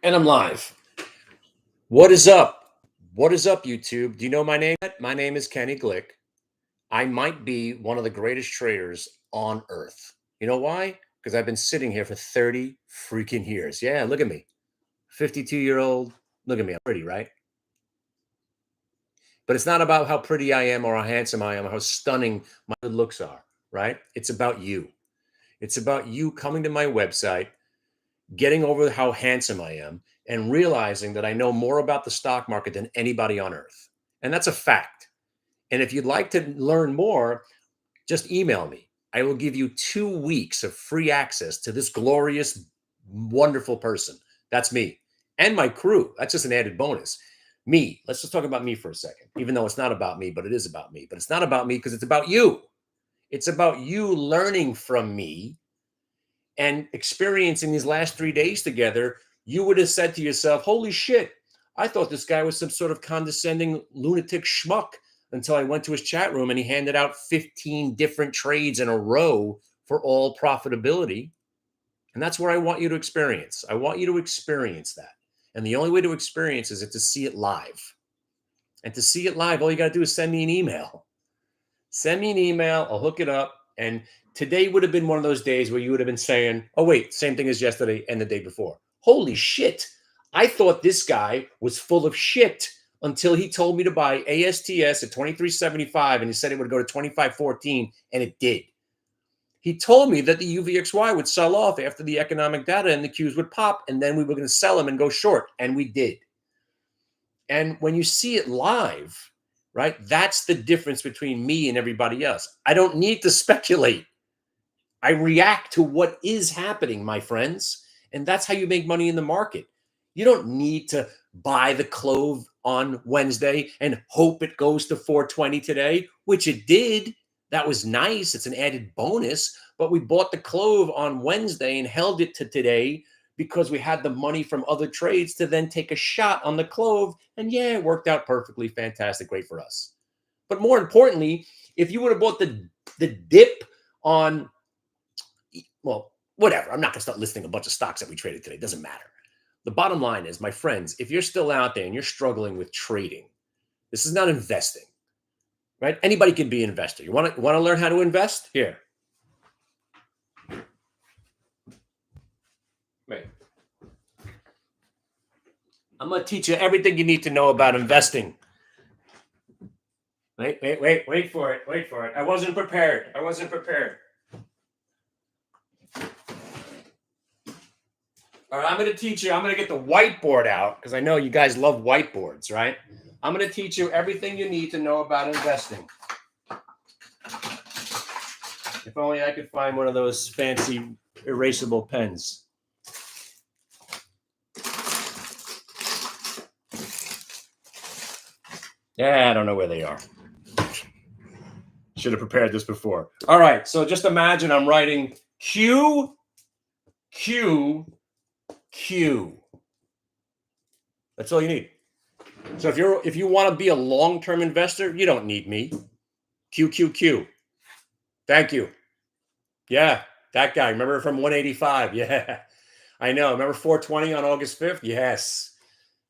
And I'm live. What is up? What is up, YouTube? Do you know my name? My name is Kenny Glick. I might be one of the greatest traders on earth. You know why? Because I've been sitting here for 30 freaking years. Yeah, look at me. 52-year-old. Look at me. I'm pretty, right? But it's not about how pretty I am or how handsome I am or how stunning my good looks are, right? It's about you. It's about you coming to my website, getting over how handsome I am, and realizing that I know more about the stock market than anybody on earth. And that's a fact. And if you'd like to learn more, just email me. I will give you 2 weeks of free access to this glorious, wonderful person. That's me and my crew. That's just an added bonus. Me, let's just talk about me for a second, even though it's not about me, but it is about me. But it's not about me because it's about you. It's about you learning from me and experiencing these last 3 days together. You would have said to yourself, holy shit, I thought this guy was some sort of condescending lunatic schmuck until I went to his chat room and he handed out 15 different trades in a row for all profitability. And that's where I want you to experience. I want you to experience that. And the only way to experience is to see it live. And to see it live, all you got to do is send me an email. Send me an email. I'll hook it up. And today would have been one of those days where you would have been saying, oh, wait, same thing as yesterday and the day before. Holy shit. I thought this guy was full of shit until he told me to buy ASTS at 23.75 and he said it would go to 25.14, and it did. He told me that the UVXY would sell off after the economic data and the Qs would pop, and then we were going to sell them and go short, and we did. And when you see it live, right, that's the difference between me and everybody else. I don't need to speculate. I react to what is happening, my friends. And that's how you make money in the market. You don't need to buy the clove on Wednesday and hope it goes to 420 today, which it did. That was nice. It's an added bonus. But we bought the clove on Wednesday and held it to today because we had the money from other trades to then take a shot on the clove. And yeah, it worked out perfectly fantastic. Great for us. But more importantly, if you would have bought the dip on, well, whatever. I'm not going to start listing a bunch of stocks that we traded today. It doesn't matter. The bottom line is, my friends, if you're still out there and you're struggling with trading, this is not investing, right? Anybody can be an investor. You want to learn how to invest? Here. Wait. I'm going to teach you everything you need to know about investing. Wait for it. Wait for it. I wasn't prepared. All right, I'm going to teach you. I'm going to get the whiteboard out because I know you guys love whiteboards, right? I'm going to teach you everything you need to know about investing. If only I could find one of those fancy erasable pens. Yeah, I don't know where they are. Should have prepared this before. All right, so just imagine I'm writing Q, Q, Q. That's all you need. So if you want to be a long-term investor, you don't need me. Q, Q, Q. Thank you. Yeah, that guy. Remember from 185? Yeah, I know. Remember 420 on August 5th? Yes.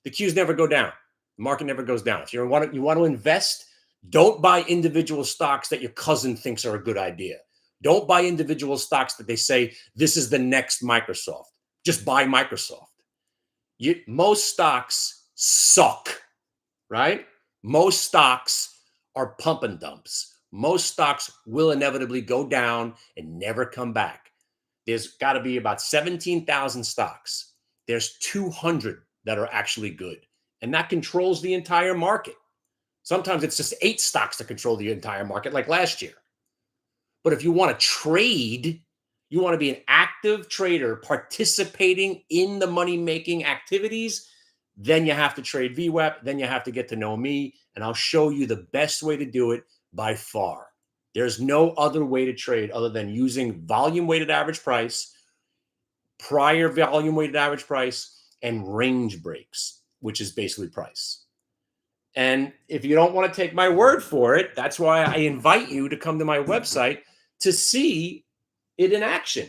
The Qs never go down. The market never goes down. If you want to invest, don't buy individual stocks that your cousin thinks are a good idea. Don't buy individual stocks that they say this is the next Microsoft. Just buy Microsoft. Most stocks suck, right? Most stocks are pump and dumps. Most stocks will inevitably go down and never come back. There's got to be about 17,000 stocks. There's 200 that are actually good. And that controls the entire market. Sometimes it's just 8 stocks that control the entire market, like last year. But if you want to trade, you want to be an active trader participating in the money-making activities, then you have to trade VWAP. Then you have to get to know me, and I'll show you the best way to do it by far. There's no other way to trade other than using volume-weighted average price, prior volume-weighted average price, and range breaks, which is basically price. And if you don't want to take my word for it, that's why I invite you to come to my website to see it in action.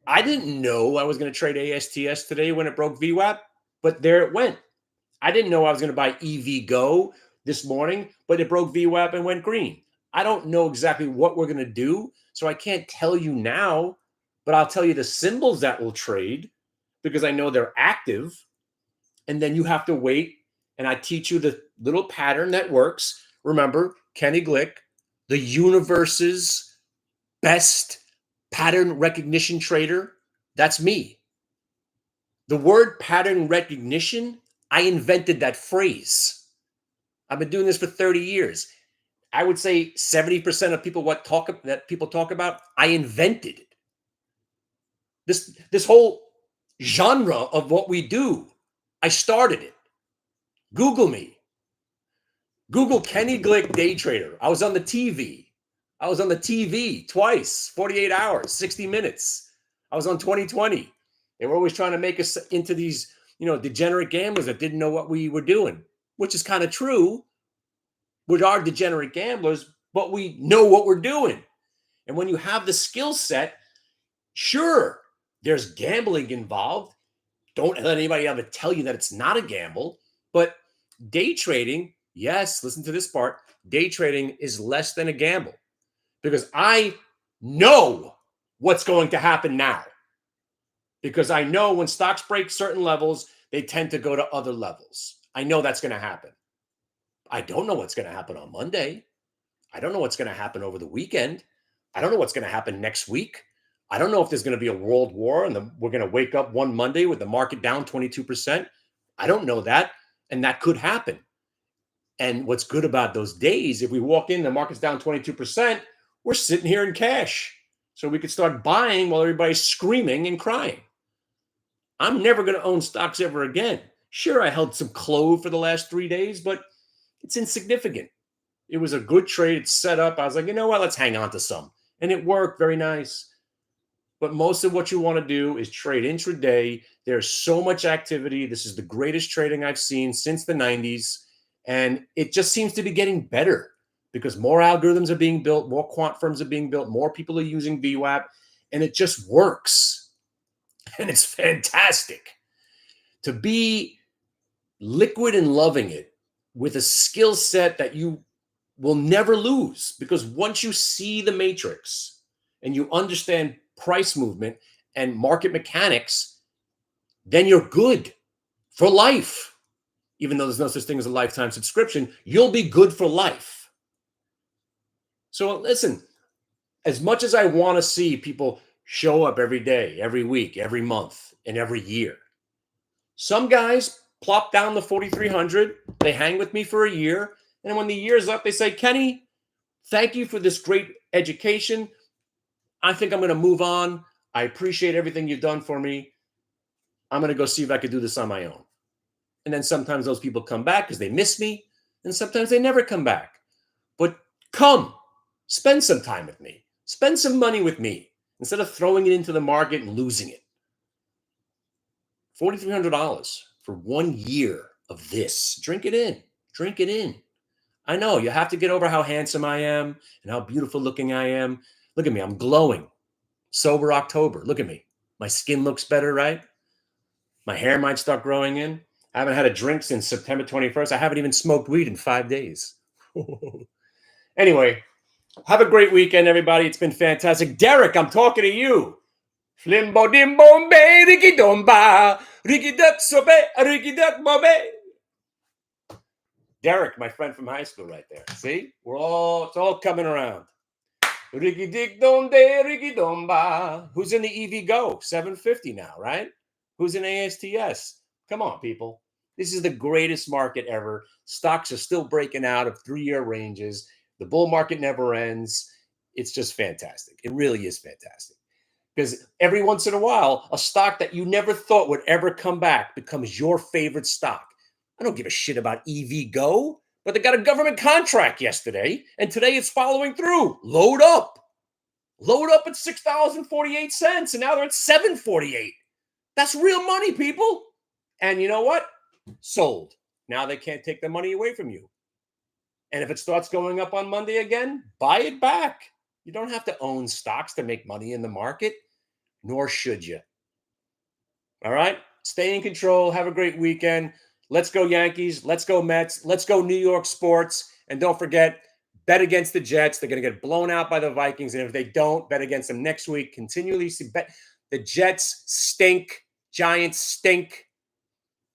I didn't know I was going to trade ASTS today when it broke VWAP, but there it went. I didn't know I was going to buy EVGO this morning, but it broke VWAP and went green. I don't know exactly what we're going to do, so I can't tell you now, but I'll tell you the symbols that will trade because I know they're active. And then you have to wait, and I teach you the little pattern that works. Remember, Kenny Glick, the universe's best pattern recognition trader. That's me. The word pattern recognition, I invented that phrase. I've been doing this for 30 years. I would say 70% of people that people talk about, I invented it. This whole genre of what we do, I started it. Google me. Google Kenny Glick day trader. I was on the TV. I was on the TV twice, 48 hours, 60 minutes. I was on 2020. They were always trying to make us into these, degenerate gamblers that didn't know what we were doing, which is kind of true. We are degenerate gamblers, but we know what we're doing. And when you have the skill set, sure, there's gambling involved. Don't let anybody ever tell you that it's not a gamble. But day trading, yes, listen to this part. Day trading is less than a gamble because I know what's going to happen now. Because I know when stocks break certain levels, they tend to go to other levels. I know that's going to happen. I don't know what's going to happen on Monday. I don't know what's going to happen over the weekend. I don't know what's going to happen next week. I don't know if there's going to be a world war and we're going to wake up one Monday with the market down 22%. I don't know that. And that could happen. And what's good about those days, if we walk in, the market's down 22%, we're sitting here in cash. So we could start buying while everybody's screaming and crying. I'm never going to own stocks ever again. Sure, I held some clove for the last 3 days, but it's insignificant. It was a good trade. It's set up. I was like, you know what? Let's hang on to some. And it worked very nice. But most of what you want to do is trade intraday. There's so much activity. This is the greatest trading I've seen since the 90s. And it just seems to be getting better because more algorithms are being built, more quant firms are being built, more people are using VWAP, and it just works. And it's fantastic to be liquid and loving it with a skill set that you will never lose because once you see the matrix and you understand price movement and market mechanics, then you're good for life. Even though there's no such thing as a lifetime subscription, you'll be good for life. So listen, as much as I want to see people show up every day, every week, every month, and every year, some guys plop down the 4,300. They hang with me for a year. And when the year's up, they say, Kenny, thank you for this great education. I think I'm going to move on. I appreciate everything you've done for me. I'm going to go see if I could do this on my own. And then sometimes those people come back because they miss me. And sometimes they never come back. But come, spend some time with me. Spend some money with me instead of throwing it into the market and losing it. $4,300 for 1 year of this. Drink it in. Drink it in. I know you have to get over how handsome I am and how beautiful looking I am. Look at me. I'm glowing. Sober October. Look at me. My skin looks better, right? My hair might start growing in. I haven't had a drink since September 21st. I haven't even smoked weed in 5 days. Anyway, have a great weekend, everybody. It's been fantastic. Derek, I'm talking to you. Flimbo dimbo be riki domba riki duck sobe riki duck bobe. Derek, my friend from high school, right there. See, it's all coming around. Riki dick donde riki domba. Who's in the EVGO? 750 now, right? Who's in ASTS? Come on, people. This is the greatest market ever. Stocks are still breaking out of 3-year ranges. The bull market never ends. It's just fantastic. It really is fantastic. Because every once in a while, a stock that you never thought would ever come back becomes your favorite stock. I don't give a shit about EVGO, but they got a government contract yesterday, and today it's following through. Load up. Load up at $6.48, and now they're at $7.48. That's real money, people. And you know what? Sold. Now they can't take the money away from you. And if it starts going up on Monday again, buy it back. You don't have to own stocks to make money in the market. nor should you. All right? Stay in control. Have a great weekend. Let's go Yankees. Let's go Mets. Let's go New York sports. And don't forget, bet against the Jets. They're going to get blown out by the Vikings. And if they don't, bet against them next week. Continually bet. The Jets stink. Giants stink.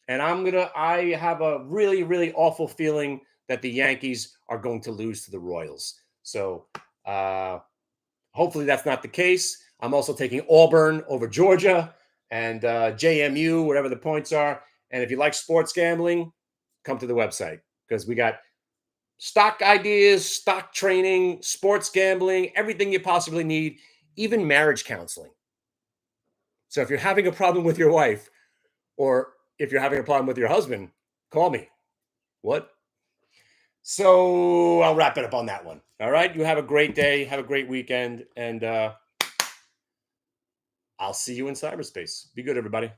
And I have a really, really awful feeling that the Yankees are going to lose to the Royals. So hopefully that's not the case. I'm also taking Auburn over Georgia and JMU, whatever the points are. And if you like sports gambling, come to the website because we got stock ideas, stock training, sports gambling, everything you possibly need, even marriage counseling. So if you're having a problem with your wife or if you're having a problem with your husband, call me. What? So I'll wrap it up on that one. All right. You have a great day. Have a great weekend. And I'll see you in cyberspace. Be good, everybody.